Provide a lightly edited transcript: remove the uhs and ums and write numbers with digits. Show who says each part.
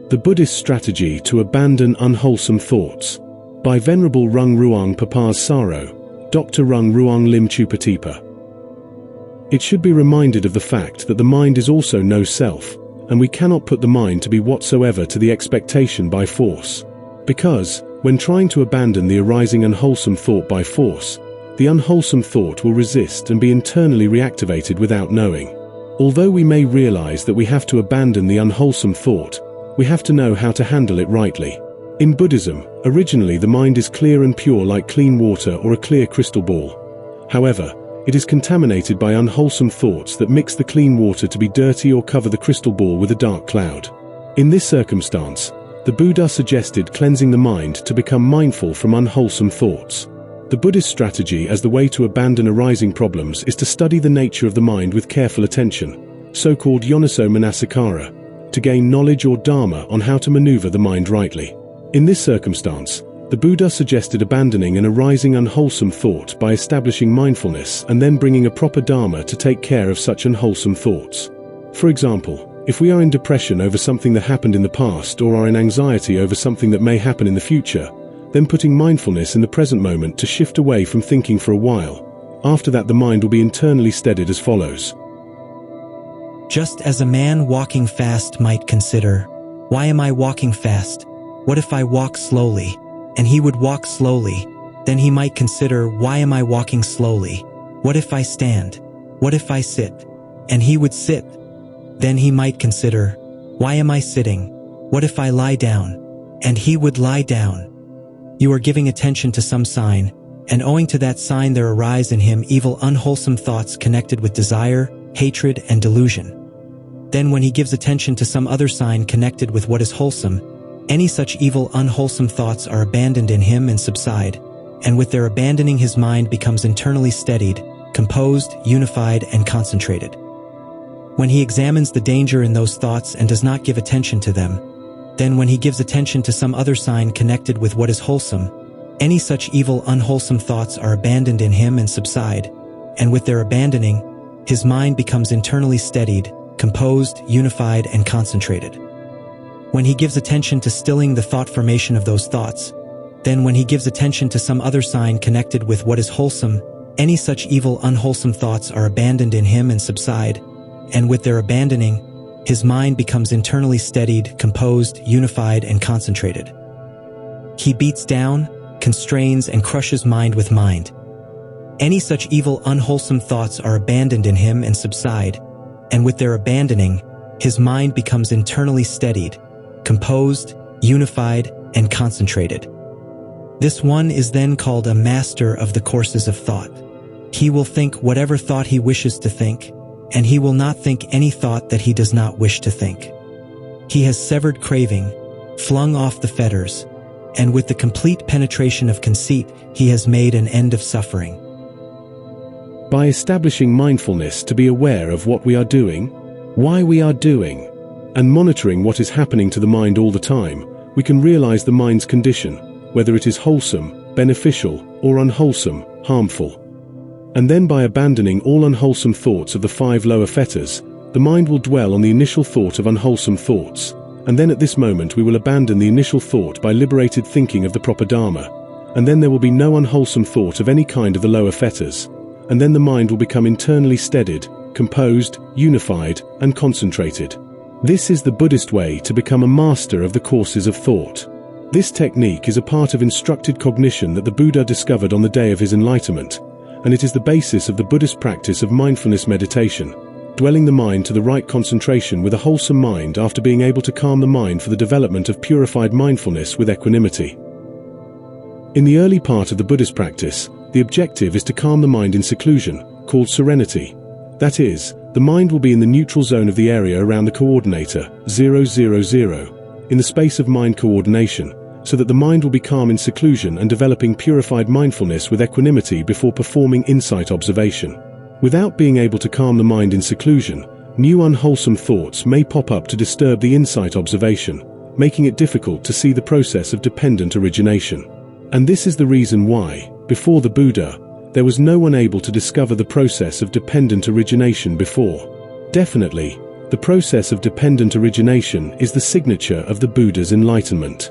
Speaker 1: The Buddhist Strategy to Abandon Unwholesome Thoughts by Venerable Rungruang Papassaro, Dr. Rungruang Limchoopatipa. It should be reminded of the fact that the mind is also no self, and we cannot put the mind to be whatsoever to the expectation by force. Because, when trying to abandon the arising unwholesome thought by force, the unwholesome thought will resist and be internally reactivated without knowing. Although we may realize that we have to abandon the unwholesome thought, we have to know how to handle it rightly. In Buddhism, originally the mind is clear and pure like clean water or a clear crystal ball. However, it is contaminated by unwholesome thoughts that mix the clean water to be dirty or cover the crystal ball with a dark cloud. In this circumstance, the Buddha suggested cleansing the mind to become mindful from unwholesome thoughts. The Buddhist strategy as the way to abandon arising problems is to study the nature of the mind with careful attention, so-called yoniso manasikāra, to gain knowledge or Dharma on how to maneuver the mind rightly. In this circumstance, the Buddha suggested abandoning an arising unwholesome thought by establishing mindfulness and then bringing a proper Dharma to take care of such unwholesome thoughts. For example, if we are in depression over something that happened in the past or are in anxiety over something that may happen in the future, then putting mindfulness in the present moment to shift away from thinking for a while. After that, the mind will be internally steadied as follows.
Speaker 2: Just as a man walking fast might consider, "Why am I walking fast? What if I walk slowly?" And he would walk slowly. Then he might consider, "Why am I walking slowly? What if I stand? What if I sit?" And he would sit. Then he might consider, "Why am I sitting? What if I lie down?" And he would lie down. You are giving attention to some sign, and owing to that sign there arise in him evil unwholesome thoughts connected with desire, hatred, and delusion. Then when he gives attention to some other sign connected with what is wholesome, any such evil unwholesome thoughts are abandoned in him and subside, and with their abandoning his mind becomes internally steadied, composed, unified, and concentrated. When he examines the danger in those thoughts and does not give attention to them, then when he gives attention to some other sign connected with what is wholesome, any such evil unwholesome thoughts are abandoned in him and subside, and with their abandoning, his mind becomes internally steadied, composed, unified, and concentrated. When he gives attention to stilling the thought formation of those thoughts, then when he gives attention to some other sign connected with what is wholesome, any such evil unwholesome thoughts are abandoned in him and subside, and with their abandoning, his mind becomes internally steadied, composed, unified, and concentrated. He beats down, constrains, and crushes mind with mind. Any such evil unwholesome thoughts are abandoned in him and subside, and with their abandoning, his mind becomes internally steadied, composed, unified, and concentrated. This one is then called a master of the courses of thought. He will think whatever thought he wishes to think, and he will not think any thought that he does not wish to think. He has severed craving, flung off the fetters, and with the complete penetration of conceit, he has made an end of suffering.
Speaker 1: By establishing mindfulness to be aware of what we are doing, why we are doing, and monitoring what is happening to the mind all the time, we can realize the mind's condition, whether it is wholesome, beneficial, or unwholesome, harmful. And then by abandoning all unwholesome thoughts of the 5 lower fetters, the mind will dwell on the initial thought of unwholesome thoughts, and then at this moment we will abandon the initial thought by liberated thinking of the proper Dharma, and then there will be no unwholesome thought of any kind of the lower fetters, and then the mind will become internally steadied, composed, unified, and concentrated. This is the Buddhist way to become a master of the courses of thought. This technique is a part of instructed cognition that the Buddha discovered on the day of his enlightenment, and it is the basis of the Buddhist practice of mindfulness meditation, dwelling the mind to the right concentration with a wholesome mind after being able to calm the mind for the development of purified mindfulness with equanimity. In the early part of the Buddhist practice, the objective is to calm the mind in seclusion, called serenity. That is, the mind will be in the neutral zone of the area around the coordinator, 000, in the space of mind coordination, so that the mind will be calm in seclusion and developing purified mindfulness with equanimity before performing insight observation. Without being able to calm the mind in seclusion, new unwholesome thoughts may pop up to disturb the insight observation, making it difficult to see the process of dependent origination. And this is the reason why, before the Buddha, there was no one able to discover the process of dependent origination before. Definitely, the The process of dependent origination is the signature of the Buddha's enlightenment.